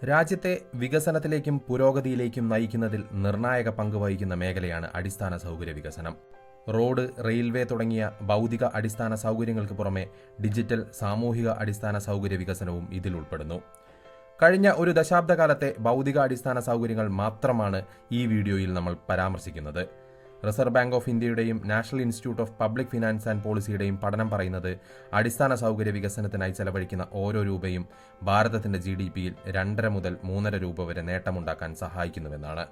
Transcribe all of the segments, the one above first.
രാജ്യത്തെ വികസനത്തിലേക്കും പുരോഗതിയിലേക്കും നയിക്കുന്നതിൽ നിർണായക പങ്ക് വഹിക്കുന്ന മേഖലയാണ് അടിസ്ഥാന സൗകര്യ വികസനം. റോഡ്, റെയിൽവേ തുടങ്ങിയ ഭൗതിക അടിസ്ഥാന സൗകര്യങ്ങൾക്ക് പുറമെ ഡിജിറ്റൽ, സാമൂഹിക അടിസ്ഥാന സൗകര്യ വികസനവും ഇതിൽ ഉൾപ്പെടുന്നു. കഴിഞ്ഞ ഒരു ദശാബ്ദകാലത്തെ ഭൗതിക അടിസ്ഥാന സൗകര്യങ്ങൾ മാത്രമാണ് ഈ വീഡിയോയിൽ നമ്മൾ പരാമർശിക്കുന്നത്. റിസർവ് ബാങ്ക് ഓഫ് ഇന്ത്യയുടെയും national institute of public finance and പോളിസിയുടെയും പഠനം പറയുന്നത് അടിസ്ഥാന സൗകര്യ വികസനത്തിനായി ചെലവഴിക്കുന്ന ഓരോ രൂപയും ഭാരതത്തിന്റെ GDP-യിൽ 2.5 മുതൽ 3.5 രൂപ വരെ നേട്ടമുണ്ടാക്കാൻ സഹായിക്കുന്നുവെന്നാണ്.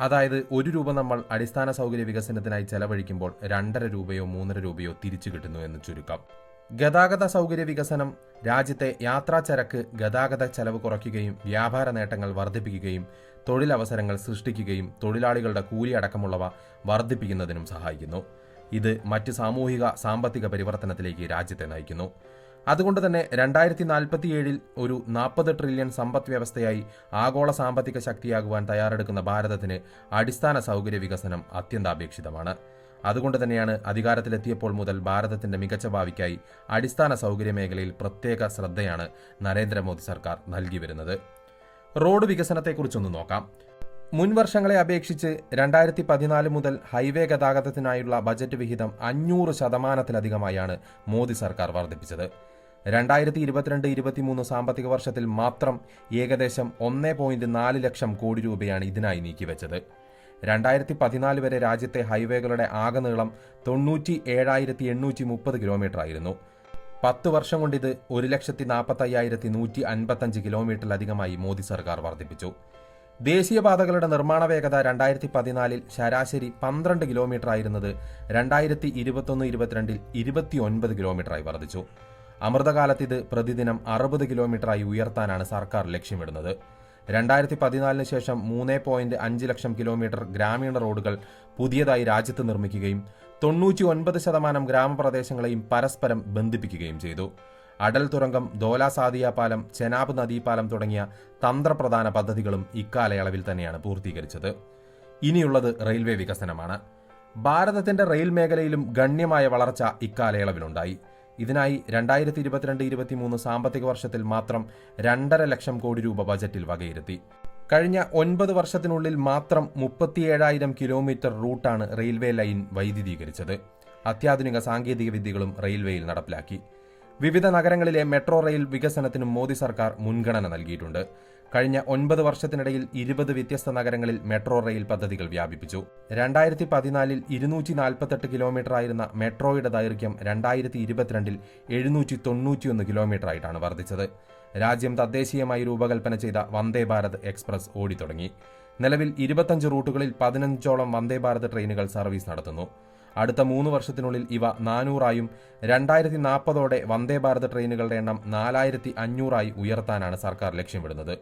അതായത് 1 രൂപ നമ്മൾ അടിസ്ഥാന സൗകര്യ വികസനത്തിനായി ചെലവഴിക്കുമ്പോൾ 2.5 രൂപയോ 3.5 രൂപയോ തിരിച്ചു കിട്ടുന്നു എന്ന് ചുരുക്കം. ഗതാഗത സൗകര്യ വികസനം രാജ്യത്തെ യാത്രാ ചരക്ക്, ഗതാഗത ചെലവ് കുറയ്ക്കുകയും വ്യാപാര നേട്ടങ്ങൾ വർദ്ധിപ്പിക്കുകയും തൊഴിലവസരങ്ങൾ സൃഷ്ടിക്കുകയും തൊഴിലാളികളുടെ കൂലി അടക്കമുള്ളവ വർദ്ധിപ്പിക്കുന്നതിനും സഹായിക്കുന്നു. ഇത് മറ്റ് സാമൂഹിക സാമ്പത്തിക പരിവർത്തനത്തിലേക്ക് രാജ്യത്തെ നയിക്കുന്നു. അതുകൊണ്ട് തന്നെ 2047 ഒരു 40 ട്രില്യൺ സമ്പദ് വ്യവസ്ഥയായി ആഗോള സാമ്പത്തിക ശക്തിയാകുവാൻ തയ്യാറെടുക്കുന്ന ഭാരതത്തിന് അടിസ്ഥാന സൗകര്യ വികസനം അത്യന്താപേക്ഷിതമാണ്. അതുകൊണ്ട് തന്നെയാണ് അധികാരത്തിലെത്തിയപ്പോൾ മുതൽ ഭാരതത്തിന്റെ മികച്ച ഭാവിക്കായി അടിസ്ഥാന സൗകര്യ മേഖലയിൽ പ്രത്യേക ശ്രദ്ധയാണ് നരേന്ദ്രമോദി സർക്കാർ നൽകി വരുന്നത്. റോഡ് വികസനത്തെക്കുറിച്ചൊന്ന് നോക്കാം. മുൻ വർഷങ്ങളെ അപേക്ഷിച്ച് 2014 മുതൽ ഹൈവേ ഗതാഗതത്തിനായുള്ള ബജറ്റ് വിഹിതം 500% മോദി സർക്കാർ വർദ്ധിപ്പിച്ചത്. 2022-23 സാമ്പത്തിക വർഷത്തിൽ മാത്രം ഏകദേശം 1.4 ലക്ഷം കോടി രൂപയാണ് ഇതിനായി നീക്കിവെച്ചത്. 2014 വരെ രാജ്യത്തെ ഹൈവേകളുടെ ആകെ നീളം 97,830 കിലോമീറ്റർ ആയിരുന്നു. 10 വർഷം കൊണ്ട് ഇത് 1,45,155 കിലോമീറ്ററിലധികമായി മോദി സർക്കാർ വർദ്ധിപ്പിച്ചു. ദേശീയപാതകളുടെ നിർമ്മാണ വേഗത 2014 ശരാശരി 12 കിലോമീറ്റർ ആയിരുന്നത് 2021-22 29 കിലോമീറ്ററായി വർദ്ധിച്ചു. അമൃതകാലത്ത് ഇത് പ്രതിദിനം 60 കിലോമീറ്ററായി ഉയർത്താനാണ് സർക്കാർ ലക്ഷ്യമിടുന്നത്. 2014 ശേഷം 3.5 ലക്ഷം കിലോമീറ്റർ ഗ്രാമീണ റോഡുകൾ പുതിയതായി രാജ്യത്ത് നിർമ്മിക്കുകയും 99% ഗ്രാമപ്രദേശങ്ങളെയും പരസ്പരം ബന്ധിപ്പിക്കുകയും ചെയ്തു. അടൽ തുരങ്കം, ധോല സാദിയ പാലം, ചെനാബ് നദീപാലം തുടങ്ങിയ തന്ത്രപ്രധാന പദ്ധതികളും ഇക്കാലയളവിൽ തന്നെയാണ് പൂർത്തീകരിച്ചത്. ഇനിയുള്ളത് റെയിൽവേ വികസനമാണ്. ഭാരതത്തിന്റെ റെയിൽ മേഖലയിലും ഗണ്യമായ വളർച്ച ഇക്കാലയളവിലുണ്ടായി. ഇതിനായി 2022-23 സാമ്പത്തിക വർഷത്തിൽ മാത്രം 2.5 ലക്ഷം കോടി രൂപ ബജറ്റിൽ വകയിരുത്തി. കഴിഞ്ഞ 9 വർഷത്തിനുള്ളിൽ മാത്രം 37,000 കിലോമീറ്റർ റൂട്ടാണ് റെയിൽവേ ലൈൻ വൈദ്യുതീകരിച്ചത്. അത്യാധുനിക സാങ്കേതിക വിദ്യകളും റെയിൽവേയിൽ നടപ്പിലാക്കി. വിവിധ നഗരങ്ങളിലെ മെട്രോ റെയിൽ വികസനത്തിനും മോദി സർക്കാർ മുൻഗണന നൽകിയിട്ടുണ്ട്. കഴിഞ്ഞ 9 വർഷത്തിനിടയിൽ 20 വ്യത്യസ്ത നഗരങ്ങളിൽ മെട്രോ റെയിൽ പദ്ധതികൾ വ്യാപിപ്പിച്ചു. 2014 248 കിലോമീറ്റർ ആയിരുന്ന മെട്രോയുടെ ദൈർഘ്യം 2022 791 കിലോമീറ്റർ ആയിട്ടാണ് വർദ്ധിച്ചത്. രാജ്യം തദ്ദേശീയമായി രൂപകൽപ്പന ചെയ്ത വന്ദേ ഭാരത് എക്സ്പ്രസ് ഓടിത്തുടങ്ങി. നിലവിൽ 25 റൂട്ടുകളിൽ 15ഓളം വന്ദേ ഭാരത് ട്രെയിനുകൾ സർവീസ് നടത്തുന്നു. അടുത്ത 3 വർഷത്തിനുള്ളിൽ ഇവ 400ആയും 2040ഓടെ വന്ദേ ഭാരത് ട്രെയിനുകളുടെ എണ്ണം 4,500ആയി ഉയർത്താനാണ് സർക്കാർ ലക്ഷ്യമിടുന്നത്.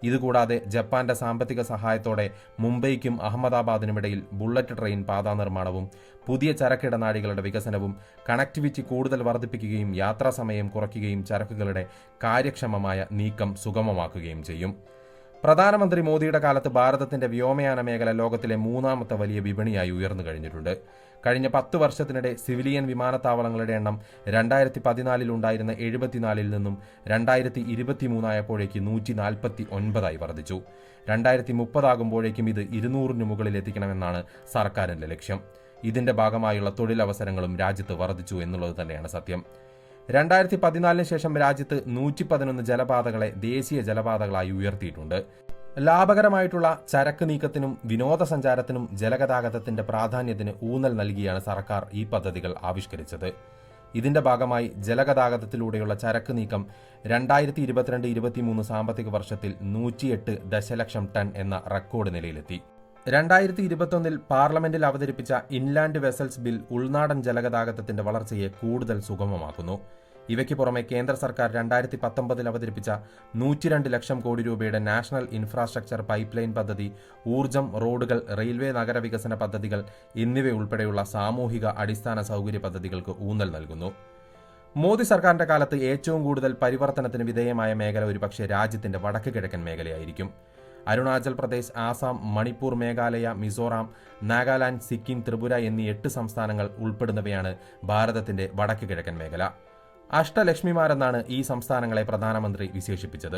ഇതുകൂടാതെ ജപ്പാന്റെ സാമ്പത്തിക സഹായത്തോടെ മുംബൈക്കും അഹമ്മദാബാദിനുമിടയിൽ ബുള്ളറ്റ് ട്രെയിൻ പാതാ നിർമ്മാണവും പുതിയ ചരക്കിടനാഴികളുടെ വികസനവും കണക്ടിവിറ്റി കൂടുതൽ വർദ്ധിപ്പിക്കുകയും യാത്രാസമയം കുറയ്ക്കുകയും ചരക്കുകളുടെ കാര്യക്ഷമമായ നീക്കം സുഗമമാക്കുകയും ചെയ്യും. പ്രധാനമന്ത്രി മോദിയുടെ കാലത്ത് ഭാരതത്തിന്റെ വ്യോമയാന മേഖല ലോകത്തിലെ 3ാമത്തെ വലിയ വിപണിയായി ഉയർന്നു കഴിഞ്ഞിട്ടുണ്ട്. കഴിഞ്ഞ 10 വർഷത്തിനിടെ സിവിലിയൻ വിമാനത്താവളങ്ങളുടെ എണ്ണം 2014 ഉണ്ടായിരുന്ന 74-ൽ നിന്നും 2023 ആയപ്പോഴേക്ക് 149ആയി വർദ്ധിച്ചു. 2030 ആകുമ്പോഴേക്കും ഇത് 200-ന് മുകളിൽ എത്തിക്കണമെന്നാണ് സർക്കാരിന്റെ ലക്ഷ്യം. ഇതിന്റെ ഭാഗമായുള്ള തൊഴിലവസരങ്ങളും രാജ്യത്ത് വർദ്ധിച്ചു എന്നുള്ളത് തന്നെയാണ് സത്യം. 2014 ശേഷം രാജ്യത്ത് 111 ജലപാതകളെ ദേശീയ ജലപാതകളായി ഉയർത്തിയിട്ടുണ്ട്. ലാഭകരമായിട്ടുള്ള ചരക്ക് നീക്കത്തിനും വിനോദസഞ്ചാരത്തിനും ജലഗതാഗതത്തിന്റെ പ്രാധാന്യത്തിന് ഊന്നൽ നൽകിയാണ് സർക്കാർ ഈ പദ്ധതികൾ ആവിഷ്കരിച്ചത്. ഇതിന്റെ ഭാഗമായി ജലഗതാഗതത്തിലൂടെയുള്ള ചരക്ക് നീക്കം 2022-23 സാമ്പത്തിക വർഷത്തിൽ 108 ദശലക്ഷം ടൺ എന്ന റെക്കോർഡ് നിലയിലെത്തി. 2021 പാർലമെന്റിൽ അവതരിപ്പിച്ച ഇൻലാൻഡ് വെസൽസ് ബിൽ ഉൾനാടൻ ജലഗതാഗതത്തിന്റെ വളർച്ചയെ കൂടുതൽ സുഗമമാക്കുന്നു. ഇവയ്ക്ക് പുറമെ കേന്ദ്ര സർക്കാർ 2019 അവതരിപ്പിച്ച 102 ലക്ഷം കോടി രൂപയുടെ നാഷണൽ ഇൻഫ്രാസ്ട്രക്ചർ പൈപ്പ് ലൈൻ പദ്ധതി, ഊർജ്ജം, റോഡുകൾ, റെയിൽവേ നഗരവികസന പദ്ധതികൾ എന്നിവയുൾപ്പെടെയുള്ള സാമൂഹിക അടിസ്ഥാന സൗകര്യ പദ്ധതികൾക്ക് ഊന്നൽ നൽകുന്നു. മോദി സർക്കാരിന്റെ കാലത്ത് ഏറ്റവും കൂടുതൽ പരിവർത്തനത്തിന് വിധേയമായ മേഖല ഒരുപക്ഷെ രാജ്യത്തിന്റെ വടക്ക് കിഴക്കൻ മേഖലയായിരിക്കും. അരുണാചൽ പ്രദേശ്, ആസാം, മണിപ്പൂർ, മേഘാലയ, മിസോറാം, നാഗാലാൻഡ്, സിക്കിം, ത്രിപുര എന്നീ 8 സംസ്ഥാനങ്ങൾ ഉൾപ്പെടുന്നവയാണ് ഭാരതത്തിന്റെ വടക്ക് കിഴക്കൻ മേഖല. അഷ്ടലക്ഷ്മിമാരെന്നാണ് ഈ സംസ്ഥാനങ്ങളെ പ്രധാനമന്ത്രി വിശേഷിപ്പിച്ചത്.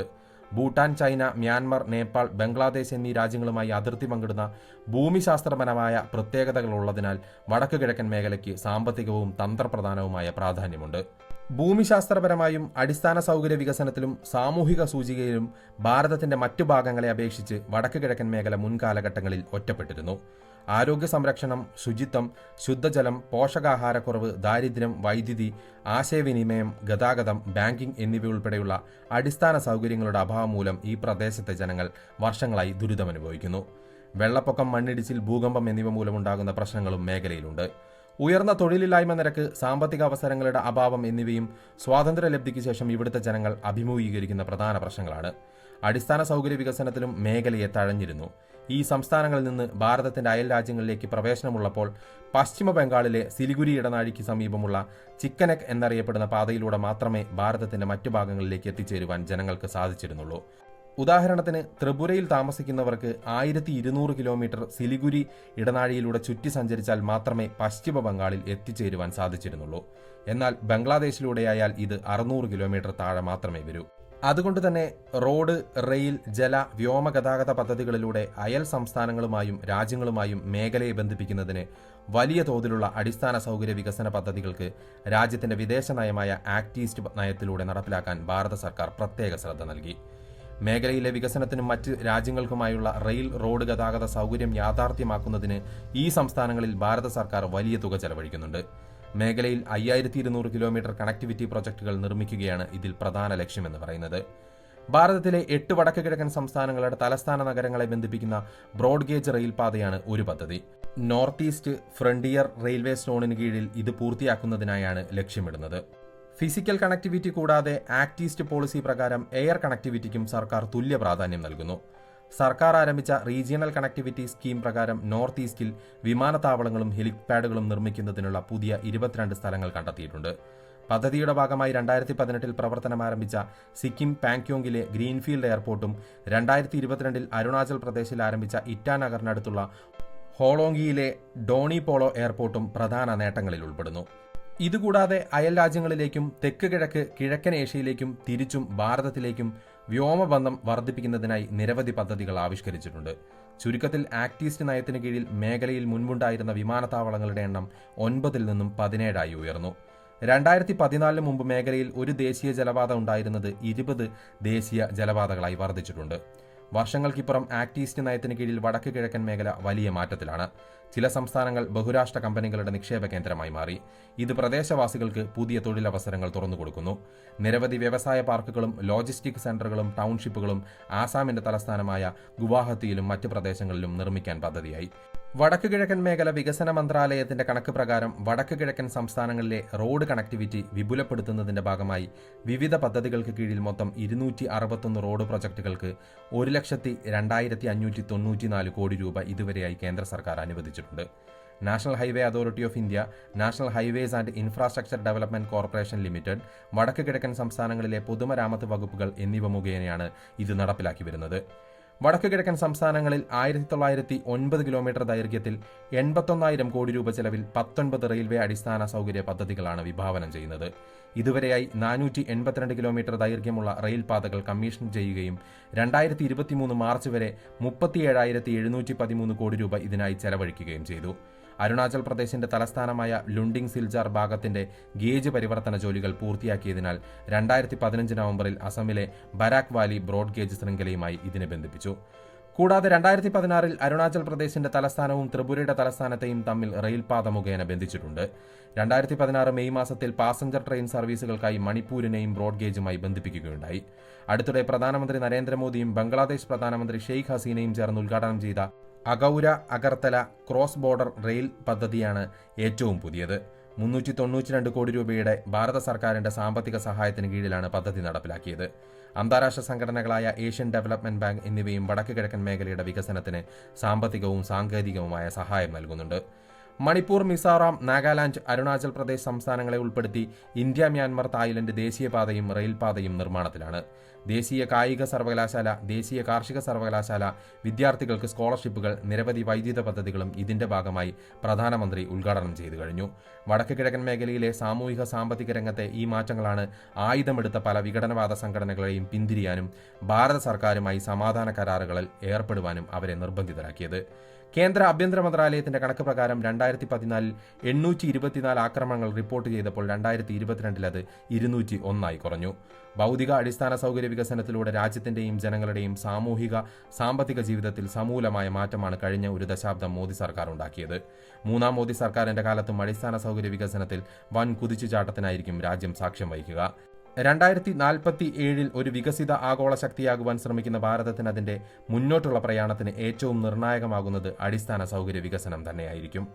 ഭൂട്ടാൻ, ചൈന, മ്യാൻമർ, നേപ്പാൾ, ബംഗ്ലാദേശ് എന്നീ രാജ്യങ്ങളുമായി അതിർത്തി പങ്കിടുന്ന ഭൂമിശാസ്ത്രപരമായ പ്രത്യേകതകളുള്ളതിനാൽ വടക്കു കിഴക്കൻ മേഖലയ്ക്ക് സാമ്പത്തികവും തന്ത്രപ്രധാനവുമായ പ്രാധാന്യമുണ്ട്. ഭൂമിശാസ്ത്രപരമായും അടിസ്ഥാന സൗകര്യ വികസനത്തിലും സാമൂഹിക സൂചികയിലും ഭാരതത്തിന്റെ മറ്റു ഭാഗങ്ങളെ അപേക്ഷിച്ച് വടക്കു കിഴക്കൻ മേഖല മുൻകാലഘട്ടങ്ങളിൽ ഒറ്റപ്പെട്ടിരുന്നു. ആരോഗ്യ സംരക്ഷണം, ശുചിത്വം, ശുദ്ധജലം, പോഷകാഹാരക്കുറവ്, ദാരിദ്ര്യം, വൈദ്യുതി, ആശയവിനിമയം, ഗതാഗതം, ബാങ്കിംഗ് എന്നിവയുൾപ്പെടെയുള്ള അടിസ്ഥാന സൗകര്യങ്ങളുടെ അഭാവം മൂലം ഈ പ്രദേശത്തെ ജനങ്ങൾ വർഷങ്ങളായി ദുരിതമനുഭവിക്കുന്നു. വെള്ളപ്പൊക്കം, മണ്ണിടിച്ചിൽ, ഭൂകമ്പം എന്നിവ മൂലമുണ്ടാകുന്ന പ്രശ്നങ്ങളും മേഖലയിലുണ്ട്. ഉയർന്ന തൊഴിലില്ലായ്മ നിരക്ക്, സാമ്പത്തിക അവസരങ്ങളുടെ അഭാവം എന്നിവയും സ്വാതന്ത്ര്യലബ്ധിക്ക് ശേഷം ഇവിടുത്തെ ജനങ്ങൾ അഭിമുഖീകരിക്കുന്ന പ്രധാന പ്രശ്നങ്ങളാണ്. അടിസ്ഥാന സൗകര്യ വികസനത്തിലും മേഖലയെ തഴഞ്ഞിരുന്നു. ഈ സംസ്ഥാനങ്ങളിൽ നിന്ന് ഭാരതത്തിന്റെ അയൽ രാജ്യങ്ങളിലേക്ക് പ്രവേശനമുള്ളപ്പോൾ പശ്ചിമ ബംഗാളിലെ സിലിഗുരി ഇടനാഴിക്ക് സമീപമുള്ള ചിക്കനെക് എന്നറിയപ്പെടുന്ന പാതയിലൂടെ മാത്രമേ ഭാരതത്തിന്റെ മറ്റു ഭാഗങ്ങളിലേക്ക് എത്തിച്ചേരുവാൻ ജനങ്ങൾക്ക് സാധിച്ചിരുന്നുള്ളൂ. ഉദാഹരണത്തിന് ത്രിപുരയിൽ താമസിക്കുന്നവർക്ക് 1200 കിലോമീറ്റർ സിലിഗുരി ഇടനാഴിയിലൂടെ ചുറ്റി സഞ്ചരിച്ചാൽ മാത്രമേ പശ്ചിമ ബംഗാളിൽ എത്തിച്ചേരുവാൻ സാധിച്ചിരുന്നുള്ളൂ. എന്നാൽ ബംഗ്ലാദേശിലൂടെയായാൽ ഇത് 600 കിലോമീറ്റർ താഴെ മാത്രമേ വരൂ. അതുകൊണ്ട് തന്നെ റോഡ്, റെയിൽ, ജല, വ്യോമ ഗതാഗത പദ്ധതികളിലൂടെ അയൽ സംസ്ഥാനങ്ങളുമായും രാജ്യങ്ങളുമായും മേഖലയെ ബന്ധിപ്പിക്കുന്നതിന് വലിയ തോതിലുള്ള അടിസ്ഥാന സൗകര്യ വികസന പദ്ധതികൾക്ക് രാജ്യത്തിന്റെ വിദേശ നയമായ ആക്ട് ഈസ്റ്റ് നയത്തിലൂടെ നടപ്പിലാക്കാൻ ഭാരത സർക്കാർ പ്രത്യേക ശ്രദ്ധ നൽകി. മേഖലയിലെ വികസനത്തിനും മറ്റ് രാജ്യങ്ങൾക്കുമായുള്ള റെയിൽ, റോഡ് ഗതാഗത സൗകര്യം യാഥാർത്ഥ്യമാക്കുന്നതിന് ഈ സംസ്ഥാനങ്ങളിൽ ഭാരത സർക്കാർ വലിയ തുക ചെലവഴിക്കുന്നുണ്ട്. മേഖലയിൽ 5200 കിലോമീറ്റർ കണക്ടിവിറ്റി പ്രൊജക്ടുകൾ നിർമ്മിക്കുകയാണ് ഇതിൽ പ്രധാന ലക്ഷ്യമെന്ന് പറയുന്നത്. ഭാരതത്തിലെ 8 വടക്ക് കിഴക്കൻ സംസ്ഥാനങ്ങളുടെ തലസ്ഥാന നഗരങ്ങളെ ബന്ധിപ്പിക്കുന്ന ബ്രോഡ് ഗേജ് റെയിൽ പാതയാണ് ഒരു പദ്ധതി. നോർത്ത് ഈസ്റ്റ് ഫ്രണ്ടിയർ റെയിൽവേ സോണിന് കീഴിൽ ഇത് പൂർത്തിയാക്കുന്നതിനായാണ് ലക്ഷ്യമിടുന്നത്. ഫിസിക്കൽ കണക്ടിവിറ്റി കൂടാതെ ആക്ട് ഈസ്റ്റ് പോളിസി പ്രകാരം എയർ കണക്ടിവിറ്റിക്കും സർക്കാർ തുല്യ പ്രാധാന്യം നൽകുന്നു. സർക്കാർ ആരംഭിച്ച റീജിയണൽ കണക്ടിവിറ്റി സ്കീം പ്രകാരം നോർത്ത് ഈസ്റ്റിൽ വിമാനത്താവളങ്ങളും ഹെലിപാഡുകളും നിർമ്മിക്കുന്നതിനുള്ള പുതിയ 22 സ്ഥലങ്ങൾ കണ്ടെത്തിയിട്ടുണ്ട്. പദ്ധതിയുടെ ഭാഗമായി 2018 പ്രവർത്തനം ആരംഭിച്ച സിക്കിം പാങ്ക്യോങ്ങിലെ ഗ്രീൻഫീൽഡ് എയർപോർട്ടും 2022 അരുണാചൽ പ്രദേശിൽ ആരംഭിച്ച ഇറ്റാനഗറിനടുത്തുള്ള ഹോളോങ്കിയിലെ ഡോണി പോളോ എയർപോർട്ടും പ്രധാന നേട്ടങ്ങളിൽ ഉൾപ്പെടുന്നു. ഇതുകൂടാതെ അയൽ രാജ്യങ്ങളിലേക്കും തെക്ക് കിഴക്ക്, കിഴക്കൻ ഏഷ്യയിലേക്കും തിരിച്ചും ഭാരതത്തിലേക്കും വ്യോമബന്ധം വർദ്ധിപ്പിക്കുന്നതിനായി നിരവധി പദ്ധതികൾ ആവിഷ്കരിച്ചിട്ടുണ്ട്. ചുരുക്കത്തിൽ ആക്ട് ഈസ്റ്റ് നയത്തിന് കീഴിൽ മേഖലയിൽ മുൻപുണ്ടായിരുന്ന വിമാനത്താവളങ്ങളുടെ എണ്ണം 9 നിന്നും 17 ഉയർന്നു. 2014 മുമ്പ് മേഖലയിൽ ഒരു ദേശീയ ജലപാത ഉണ്ടായിരുന്നത് 20 ദേശീയ ജലപാതകളായി വർദ്ധിച്ചിട്ടുണ്ട്. വർഷങ്ങൾക്കിപ്പുറം ആക്ട് ഈസ്റ്റ് നയത്തിന് കീഴിൽ വടക്ക് കിഴക്കൻ മേഖല വലിയ മാറ്റത്തിലാണ്. ചില സംസ്ഥാനങ്ങൾ ബഹുരാഷ്ട്ര കമ്പനികളുടെ നിക്ഷേപ കേന്ദ്രമായി മാറി. ഇത് പ്രദേശവാസികൾക്ക് പുതിയ തൊഴിലവസരങ്ങൾ തുറന്നുകൊടുക്കുന്നു. നിരവധി വ്യവസായ പാർക്കുകളും ലോജിസ്റ്റിക് സെന്ററുകളും ടൗൺഷിപ്പുകളും ആസാമിന്റെ തലസ്ഥാനമായ ഗുവാഹത്തിയിലും മറ്റ് പ്രദേശങ്ങളിലും നിർമ്മിക്കാൻ പദ്ധതിയായി. വടക്ക് കിഴക്കൻ മേഖല വികസന മന്ത്രാലയത്തിന്റെ കണക്ക് പ്രകാരം വടക്ക് കിഴക്കൻ സംസ്ഥാനങ്ങളിലെ റോഡ് കണക്ടിവിറ്റി വിപുലപ്പെടുത്തുന്നതിന്റെ ഭാഗമായി വിവിധ പദ്ധതികൾക്ക് കീഴിൽ മൊത്തം 261 റോഡ് പ്രൊജക്ടുകൾക്ക് 1,02,594 കോടി രൂപ ഇതുവരെയായി കേന്ദ്ര സർക്കാർ അനുവദിച്ചിട്ടുണ്ട്. National highway authority of India, national highways and infrastructure development corporation limited, വടക്ക് കിഴക്കൻ സംസ്ഥാനങ്ങളിലെ പൊതുമരാമത്ത് വകുപ്പുകൾ എന്നിവ മുഖേനയാണ് ഇത് നടപ്പിലാക്കി വരുന്നത്. വടക്ക് കിഴക്കൻ സംസ്ഥാനങ്ങളിൽ 1909 കിലോമീറ്റർ ദൈർഘ്യത്തിൽ 81,000 കോടി രൂപ ചെലവിൽ 19 റെയിൽവേ അടിസ്ഥാന സൗകര്യ പദ്ധതികളാണ് വിഭാവനം ചെയ്യുന്നത്. ഇതുവരെയായി 482 കിലോമീറ്റർ ദൈർഘ്യമുള്ള റെയിൽ പാതകൾ കമ്മീഷൻ ചെയ്യുകയും 2023 മാർച്ച് വരെ 37,713 കോടി രൂപ ഇതിനായി ചെലവഴിക്കുകയും ചെയ്തു. അരുണാചൽ പ്രദേശിന്റെ തലസ്ഥാനമായ ലുണ്ടിംഗ് സിൽചാർ ഭാഗത്തിന്റെ ഗേജ് പരിവർത്തന ജോലികൾ പൂർത്തിയാക്കിയതിനാൽ 2015 നവംബറിൽ അസമിലെ ബരാക് വാലി ബ്രോഡ് ഗേജ് ശൃംഖലയുമായി ഇതിനെ ബന്ധിപ്പിച്ചു. കൂടാതെ 2016 അരുണാചൽ പ്രദേശിന്റെ തലസ്ഥാനവും ത്രിപുരയുടെ തലസ്ഥാനത്തെയും തമ്മിൽ റെയിൽപാത മുഖേന ബന്ധിച്ചിട്ടുണ്ട്. 2016 മെയ് മാസത്തിൽ പാസഞ്ചർ ട്രെയിൻ സർവീസുകൾക്കായി മണിപ്പൂരിനെയും ബ്രോഡ് ഗേജുമായി ബന്ധിപ്പിക്കുകയുണ്ടായി. അടുത്തിടെ പ്രധാനമന്ത്രി നരേന്ദ്രമോദിയും ബംഗ്ലാദേശ് പ്രധാനമന്ത്രി ഷെയ്ഖ് ഹസീനയും ചേർന്ന് ഉദ്ഘാടനം ചെയ്ത അഗൌര അഗർത്തല ക്രോസ് ബോർഡർ റെയിൽ പദ്ധതിയാണ് ഏറ്റവും പുതിയത്. 392 കോടി രൂപയുടെ ഭാരത സർക്കാരിന്റെ സാമ്പത്തിക സഹായത്തിന് കീഴിലാണ് പദ്ധതി നടപ്പിലാക്കിയത്. അന്താരാഷ്ട്ര സംഘടനകളായ ഏഷ്യൻ ഡെവലപ്മെന്റ് ബാങ്ക് എന്നിവയും വടക്ക് കിഴക്കൻ മേഖലയുടെ വികസനത്തിന് സാമ്പത്തികവും സാങ്കേതികവുമായ സഹായം നൽകുന്നുണ്ട്. മണിപ്പൂർ, മിസോറാം, നാഗാലാൻഡ്, അരുണാചൽ പ്രദേശ് സംസ്ഥാനങ്ങളെ ഉൾപ്പെടുത്തി ഇന്ത്യ, മ്യാൻമർ, തായ്ലൻഡ് ദേശീയപാതയും റെയിൽപാതയും നിർമ്മാണത്തിലാണ്. ദേശീയ കായിക സർവകലാശാല, ദേശീയ കാർഷിക സർവകലാശാല, വിദ്യാർത്ഥികൾക്ക് സ്കോളർഷിപ്പുകൾ, നിരവധി വൈദ്യുത പദ്ധതികളും ഇതിന്റെ ഭാഗമായി പ്രധാനമന്ത്രി ഉദ്ഘാടനം ചെയ്തു കഴിഞ്ഞു. വടക്ക് കിഴക്കൻ മേഖലയിലെ സാമൂഹിക സാമ്പത്തിക രംഗത്തെ ഈ മാറ്റങ്ങളാണ് ആയുധമെടുത്ത പല വിഘടനവാദ സംഘടനകളെയും പിന്തിരിയാനും ഭാരത സർക്കാരുമായി സമാധാന കരാറുകളിൽ ഏർപ്പെടുവാനും അവരെ നിർബന്ധിതരാക്കിയത്. കേന്ദ്ര ആഭ്യന്തര മന്ത്രാലയത്തിന്റെ കണക്ക് പ്രകാരം 2014 824 ആക്രമണങ്ങൾ റിപ്പോർട്ട് ചെയ്തപ്പോൾ 2022 അത് 201 കുറഞ്ഞു. ഭൗതിക അടിസ്ഥാന സൗകര്യ വികസനത്തിലൂടെ രാജ്യത്തിന്റെയും ജനങ്ങളുടെയും സാമൂഹിക സാമ്പത്തിക ജീവിതത്തിൽ സമൂലമായ മാറ്റമാണ് കഴിഞ്ഞ ഒരു ദശാബ്ദം മോദി സർക്കാർ ഉണ്ടാക്കിയത്. മൂന്നാം മോദി സർക്കാരിന്റെ കാലത്തും അടിസ്ഥാന സൗകര്യ വികസനത്തിൽ വൻ കുതിച്ചുചാട്ടത്തിനായിരിക്കും രാജ്യം സാക്ഷ്യം വഹിക്കുക. 2047 ഒരു വികസിത ആഗോള ശക്തിയാകുവാൻ ശ്രമിക്കുന്ന ഭാരതത്തിന് അതിന്റെ മുന്നോട്ടുള്ള പ്രയാണത്തിന് ഏറ്റവും നിർണായകമാകുന്നത് അടിസ്ഥാന സൗകര്യ വികസനം തന്നെയായിരിക്കും.